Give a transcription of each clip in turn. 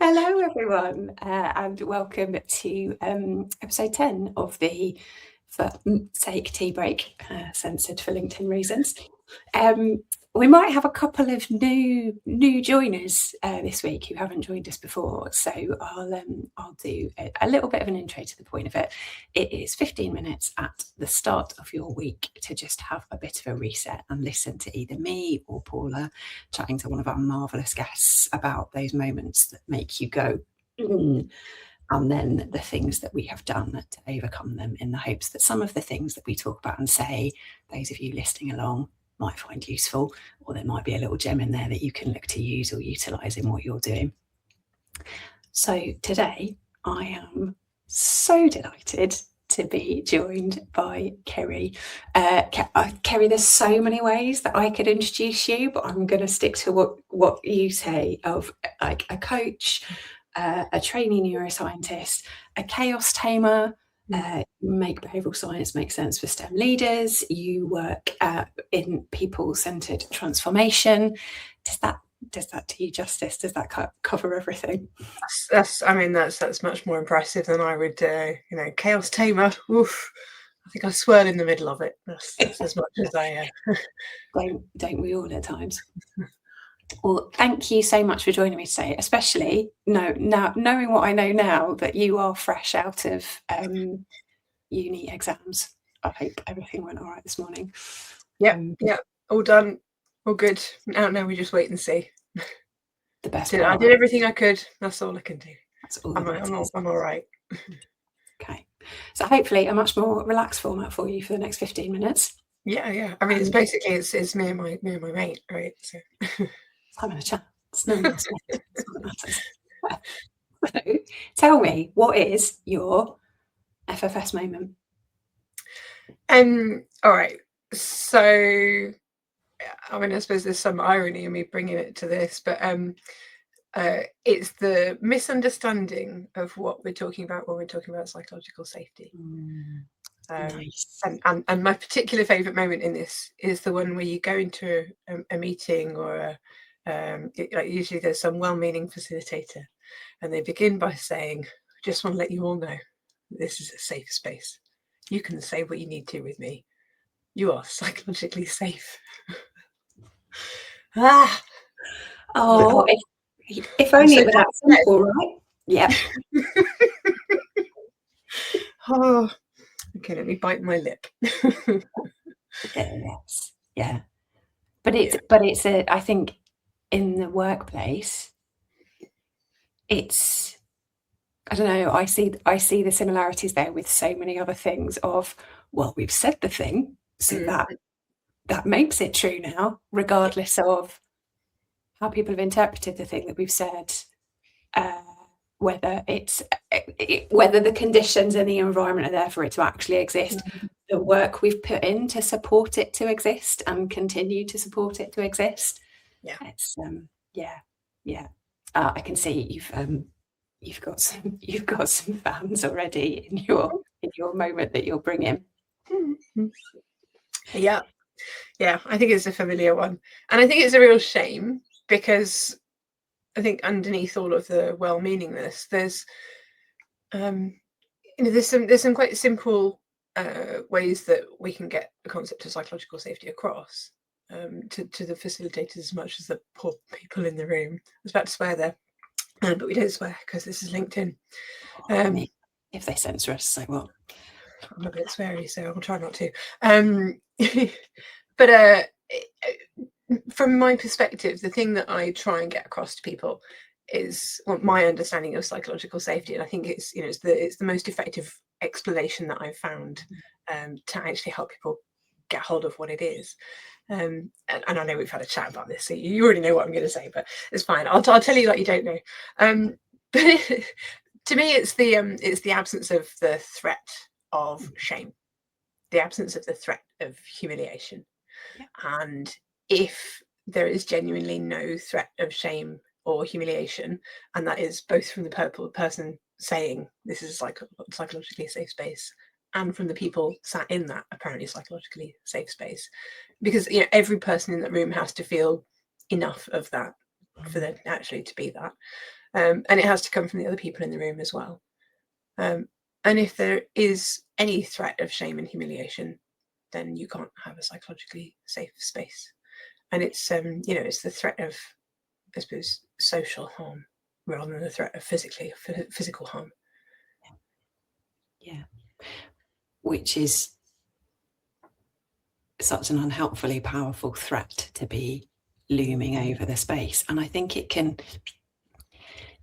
Hello, everyone, and welcome to episode 10 of the For Sake Tea Break, censored for LinkedIn reasons. We might have a couple of new joiners this week who haven't joined us before, so I'll do a little bit of an intro to the point of it. It is 15 minutes at the start of your week to just have a bit of a reset and listen to either me or Paula chatting to one of our marvellous guests about those moments that make you go, and then the things that we have done to overcome them, in the hopes that some of the things that we talk about and say, those of you listening along might find useful, or there might be a little gem in there that you can look to use or utilise in what you're doing. So today I am so delighted to be joined by Ceri. Ceri, there's so many ways that I could introduce you, but I'm going to stick to what you say of like a coach, a trainee neuroscientist, a chaos tamer. Make behavioural science make sense for STEM leaders. You work in people-centred transformation. Does that do you justice? Does that cover everything? That's much more impressive than I would. Chaos tamer. Oof. I think I swirl in the middle of it. That's as much as I. Don't we all at times? Well, thank you so much for joining me today, especially now knowing what I know now, that you are fresh out of uni exams. I hope everything went all right this morning. Yeah, all done, all good. Now we just wait and see. The best part. I did everything I could. That's all I can do. That's all. I'm all right. Okay, so hopefully a much more relaxed format for you for the next 15 minutes. Yeah. I mean, it's basically it's me and my mate, right? So. Having a chat. It's no matter. So, tell me, what is your FFS moment? All right. So, I mean, I suppose there's some irony in me bringing it to this, but it's the misunderstanding of what we're talking about when we're talking about psychological safety. Nice. And my particular favourite moment in this is the one where you go into a meeting or usually there's some well-meaning facilitator, and they begin by saying, "Just want to let you all know, this is a safe space. You can say what you need to with me. You are psychologically safe." Oh, if only it were that simple, right? Yeah. Oh, okay, let me bite my lip. Yes, yeah. But it's I think in the workplace, it's, I don't know, I see the similarities there with so many other things of, well, we've said the thing, so that makes it true now, regardless of how people have interpreted the thing that we've said, whether the conditions and the environment are there for it to actually exist, the work we've put in to support it to exist and continue to support it to exist. Yeah, it's I can see you've got some fans already in your moment that you're bringing. Yeah, I think it's a familiar one, and I think it's a real shame, because I think underneath all of the well-meaningness, there's there's some quite simple ways that we can get the concept of psychological safety across to the facilitators as much as the poor people in the room. I was about to swear there, but we don't swear because this is LinkedIn. If they censor us, say what? I'm a bit sweary, so I'll try not to. But from my perspective, the thing that I try and get across to people is my understanding of psychological safety, and I think it's the most effective explanation that I've found to actually help people get hold of what it is. And I know we've had a chat about this, so you already know what I'm going to say, but it's fine. I'll tell you like you don't know. But to me, it's the absence of the threat of shame, the absence of the threat of humiliation. Yeah. And if there is genuinely no threat of shame or humiliation, and that is both from the person saying this is a psychologically safe space, and from the people sat in that apparently psychologically safe space, because every person in that room has to feel enough of that for them actually to be that. And it has to come from the other people in the room as well. And if there is any threat of shame and humiliation, then you can't have a psychologically safe space. And it's it's the threat of, I suppose, social harm rather than the threat of physical harm. Yeah, which is such an unhelpfully powerful threat to be looming over the space. And I think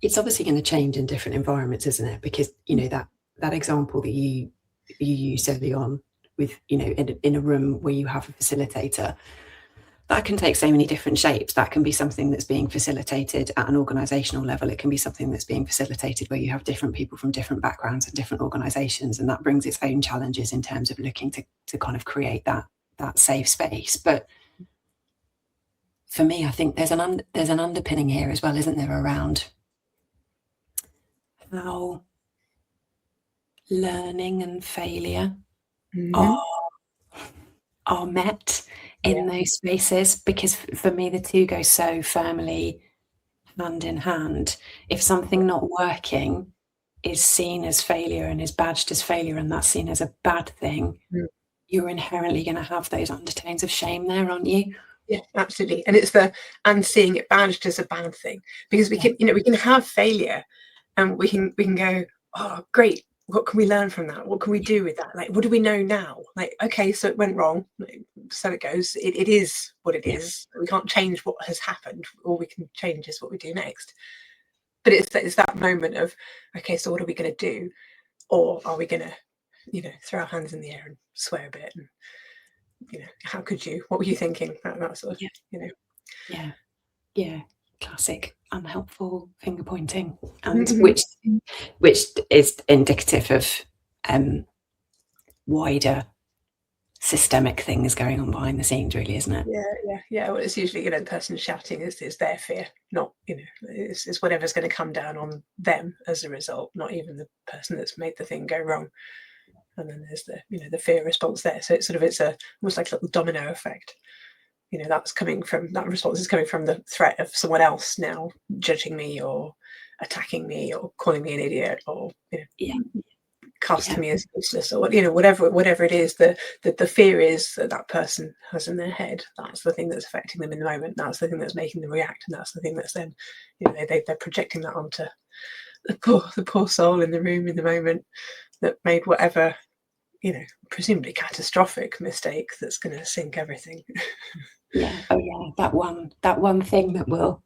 it's obviously going to change in different environments, isn't it? Because, you know, that example that you used early on with, you know, in a room where you have a facilitator, that can take so many different shapes. That can be something that's being facilitated at an organizational level. It can be something that's being facilitated where you have different people from different backgrounds and different organizations, and that brings its own challenges in terms of looking to kind of create that safe space. But for me, I think there's an underpinning here as well, isn't there, around how learning and failure are met in those spaces, because for me the two go so firmly hand in hand. If something not working is seen as failure and is badged as failure, and that's seen as a bad thing, you're inherently going to have those undertones of shame there, aren't you? Yeah, absolutely. And it's and seeing it badged as a bad thing, because we can, we can have failure and we can go, oh great, what can we learn from that? What can we do with that? Like, what do we know now? Like, okay, so it went wrong, so it goes. It is what it is. We can't change what has happened. All we can change is what we do next. But it's that moment of, okay, so what are we going to do? Or are we going to, throw our hands in the air and swear a bit? And, how could you? What were you thinking? That sort of, Yeah. Classic unhelpful finger pointing, and which is indicative of wider systemic things going on behind the scenes, really, isn't it? Yeah. Well, it's usually, the person shouting is their fear, not, it's whatever's going to come down on them as a result, not even the person that's made the thing go wrong. And then there's the fear response there. So it's almost like a little domino effect. That response is coming from the threat of someone else now judging me or attacking me or calling me an idiot or casting me as useless, or whatever it is. The fear is that person has in their head. That's the thing that's affecting them in the moment. That's the thing that's making them react, and that's the thing that's then they're projecting that onto the poor soul in the room in the moment that made whatever presumably catastrophic mistake that's going to sink everything. That one thing that will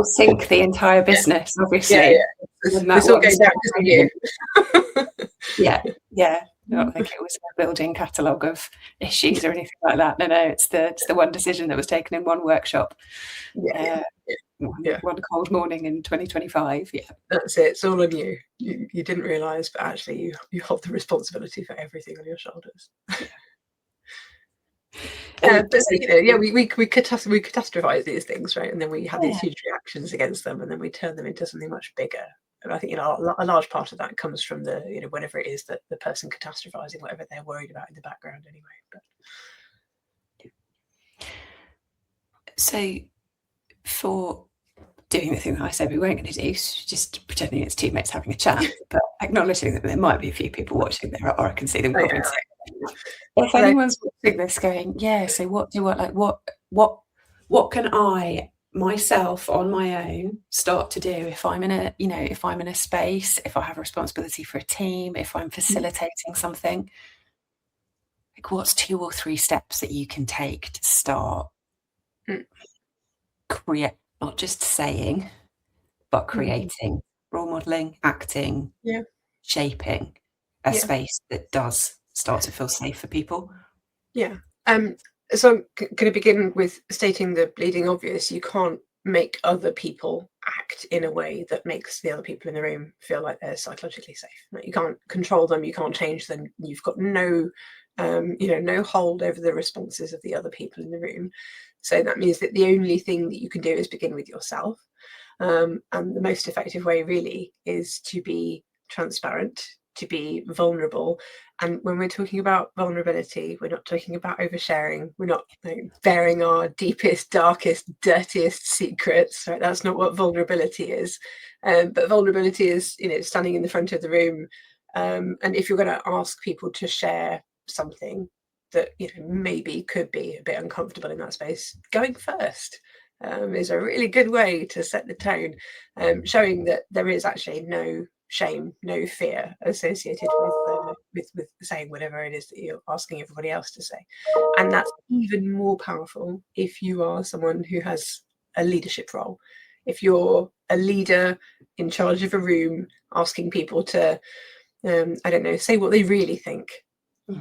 sink the entire business, obviously. This all goes down to you. Not like it was a building catalogue of issues or anything like that. No, it's the one decision that was taken in one workshop. One cold morning in 2025. That's it. It's all on you. You didn't realise, but actually you hold the responsibility for everything on your shoulders. But we catastrophize these things, right? And then we have these huge reactions against them, and then we turn them into something much bigger. And I think a large part of that comes from the whatever it is that the person catastrophizing, whatever they're worried about in the background, anyway. But so for doing the thing that I said we weren't going to do, just pretending it's two mates having a chat, but acknowledging that there might be a few people watching there, or I can see them commenting. If anyone's watching this going, so what can I myself on my own start to do if I'm in a space, if I have a responsibility for a team, if I'm facilitating something, like what's 2 or 3 steps that you can take to start create, not just saying, but creating, role modeling, acting, shaping a space that does start to feel safe for people? So I'm going to begin with stating the bleeding obvious. You can't make other people act in a way that makes the other people in the room feel like they're psychologically safe. You can't control them. You can't change them. You've got no hold over the responses of the other people in the room. So that means that the only thing that you can do is begin with yourself. And the most effective way really is to be transparent, to be vulnerable. And when we're talking about vulnerability, we're not talking about oversharing. We're not bearing our deepest, darkest, dirtiest secrets. Right? That's not what vulnerability is. But vulnerability is, standing in the front of the room. And if you're going to ask people to share something that maybe could be a bit uncomfortable in that space, going first is a really good way to set the tone, showing that there is actually no shame, no fear associated with saying whatever it is that you're asking everybody else to say. And that's even more powerful if you are someone who has a leadership role. If you're a leader in charge of a room, asking people to, say what they really think.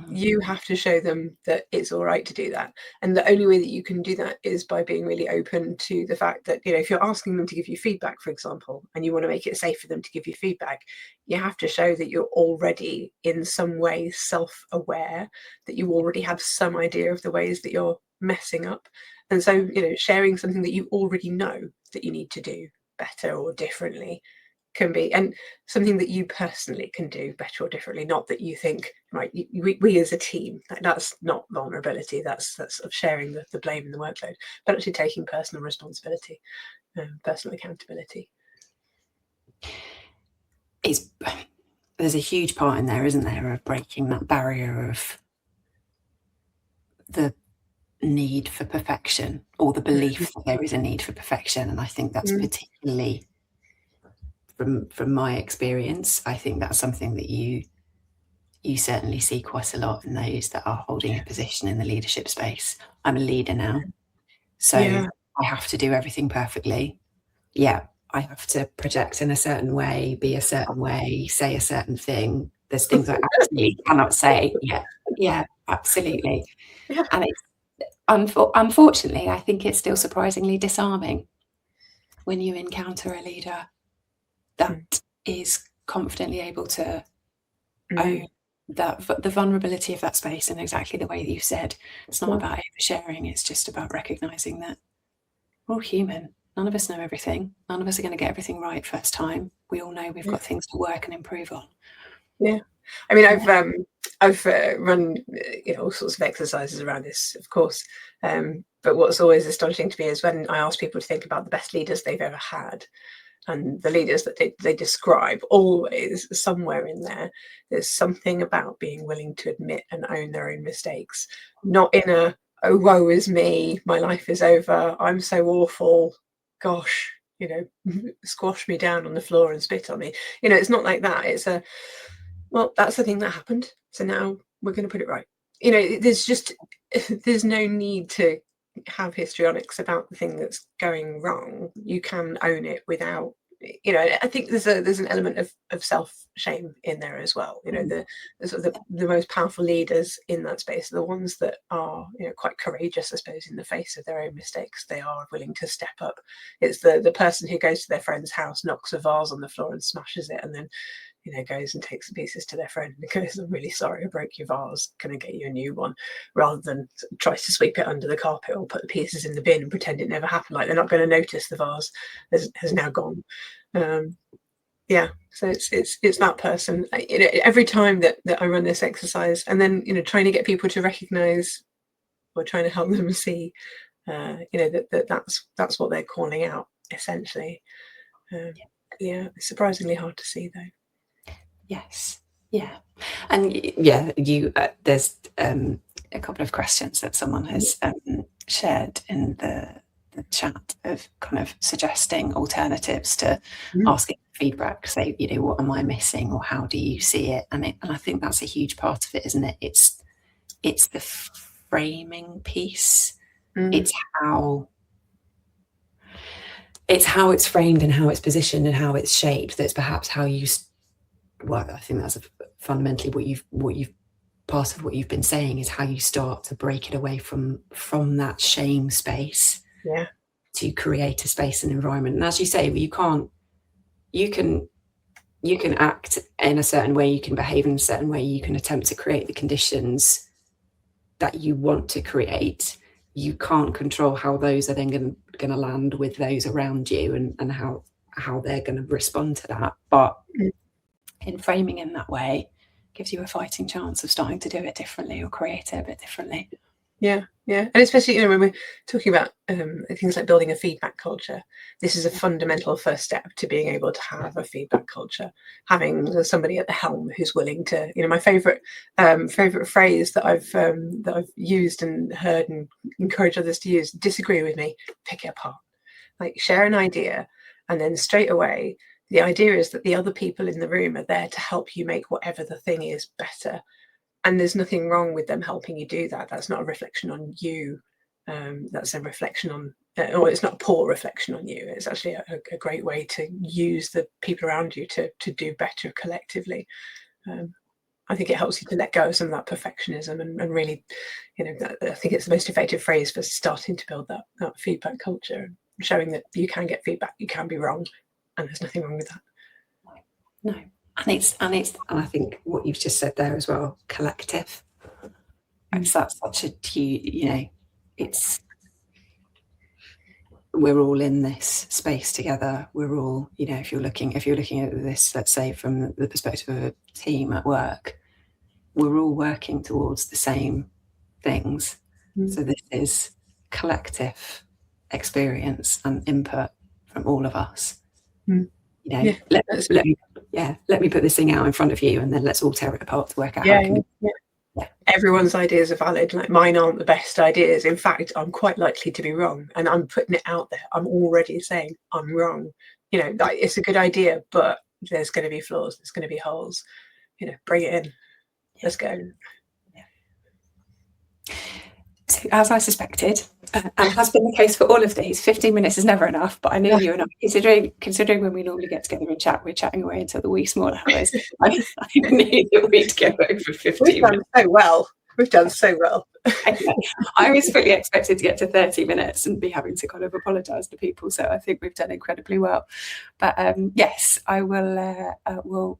You have to show them that it's all right to do that. And the only way that you can do that is by being really open to the fact that, if you're asking them to give you feedback, for example, and you want to make it safe for them to give you feedback, you have to show that you're already in some way self-aware, that you already have some idea of the ways that you're messing up. And so, sharing something that you already know that you need to do better or differently can be, and something that you personally can do better or differently, not that you think, right, we as a team, that's not vulnerability, that's sort of sharing the blame and the workload, but actually taking personal responsibility, personal accountability. There's a huge part in there, isn't there, of breaking that barrier of the need for perfection, or the belief that there is a need for perfection. And I think that's particularly, from my experience, I think that's something that you certainly see quite a lot in those that are holding a position in the leadership space. I'm a leader now, so I have to do everything perfectly. Yeah, I have to project in a certain way, be a certain way, say a certain thing. There's things I absolutely cannot say. Yeah, absolutely. Yeah. And it's unfortunately, I think it's still surprisingly disarming when you encounter a leader that is confidently able to own the vulnerability of that space in exactly the way that you said. It's not about oversharing, it's just about recognizing that we're all human. None of us know everything. None of us are going to get everything right first time. We all know we've got things to work and improve on. Yeah. I mean, I've run all sorts of exercises around this, of course. But what's always astonishing to me is when I ask people to think about the best leaders they've ever had, and the leaders that they describe, always somewhere in there's something about being willing to admit and own their own mistakes, not in a, oh, woe is me, my life is over, I'm so awful, gosh, squash me down on the floor and spit on me. It's not like that. It's well, that's the thing that happened, so now we're going to put it right. There's no need to have histrionics about the thing that's going wrong. You can own it without, I think there's an element of self-shame in there as well. The most powerful leaders in that space are the ones that are, quite courageous, I suppose, in the face of their own mistakes. They are willing to step up. It's the person who goes to their friend's house, knocks a vase on the floor and smashes it, and then goes and takes the pieces to their friend and goes, I'm really sorry, I broke your vase, can I get you a new one? Rather than tries to sweep it under the carpet or put the pieces in the bin and pretend it never happened, like they're not going to notice the vase has now gone. So it's that person. Every time that I run this exercise, and then trying to get people to recognize, or trying to help them see that's what they're calling out, essentially. It's surprisingly hard to see, though. Yes. Yeah. And you there's a couple of questions that someone has shared in the chat of kind of suggesting alternatives to asking feedback. Say, what am I missing, or how do you see it? And I think that's a huge part of it, isn't it? It's the framing piece. It's how it's framed and how it's positioned and how it's shaped. That's perhaps how you. Well, I think that's fundamentally what you've part of what you've been saying is how you start to break it away from that shame space, to create a space and environment. And as you say, you can act in a certain way, you can behave in a certain way, you can attempt to create the conditions that you want to create. You can't control how those are then going to land with those around you, and how they're going to respond to that. But in framing in that way gives you a fighting chance of starting to do it differently or create it a bit differently. Yeah, and especially when we're talking about things like building a feedback culture, this is a fundamental first step to being able to have a feedback culture. Having somebody at the helm who's willing to, my favourite phrase that I've used and heard and encourage others to use: disagree with me, pick it apart. Like, share an idea, and then straight away, the idea is that the other people in the room are there to help you make whatever the thing is better. And there's nothing wrong with them helping you do that. That's not a reflection on you. That's a reflection on, or it's not a poor reflection on you. It's actually a great way to use the people around you to do better collectively. I think it helps you to let go of some of that perfectionism and really, I think it's the most effective phrase for starting to build that feedback culture, showing that you can get feedback, you can be wrong, and there's nothing wrong with that. No. And I think what you've just said there as well, collective. It's that's such a it's, we're all in this space together. We're all, if you're looking at this, let's say from the perspective of a team at work, we're all working towards the same things. So this is collective experience and input from all of us. Let me put this thing out in front of you, and then let's all tear it apart to work out how it can Everyone's ideas are valid. Like, mine aren't the best ideas. In fact, I'm quite likely to be wrong, and I'm putting it out there. I'm already saying I'm wrong. Like, it's a good idea, but there's going to be flaws. There's going to be holes. Bring it in. Let's go. So, as I suspected, and has been the case for all of these, 15 minutes is never enough, but I knew you and I, considering when we normally get together and chat, we're chatting away until the wee small hours. I knew that we'd go over 15 minutes. We've done so well. I was fully expected to get to 30 minutes and be having to kind of apologise to people, so I think we've done incredibly well. But yes, I will we'll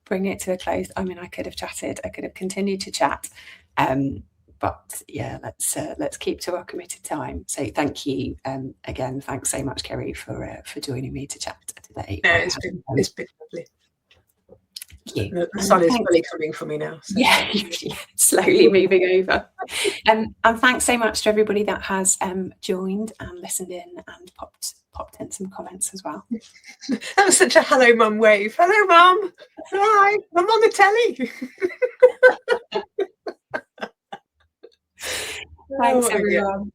bring it to a close. I mean, I could have continued to chat. But yeah, let's keep to our committed time. So thank you again. Thanks so much, Ceri, for joining me to chat today. No, it's been lovely. Thank you. The sun is fully coming for me now. So. Yeah, slowly moving over. And thanks so much to everybody that has joined and listened in and popped in some comments as well. That was such a hello mum wave. Hello mum. Hi, I'm on the telly. Thanks everyone.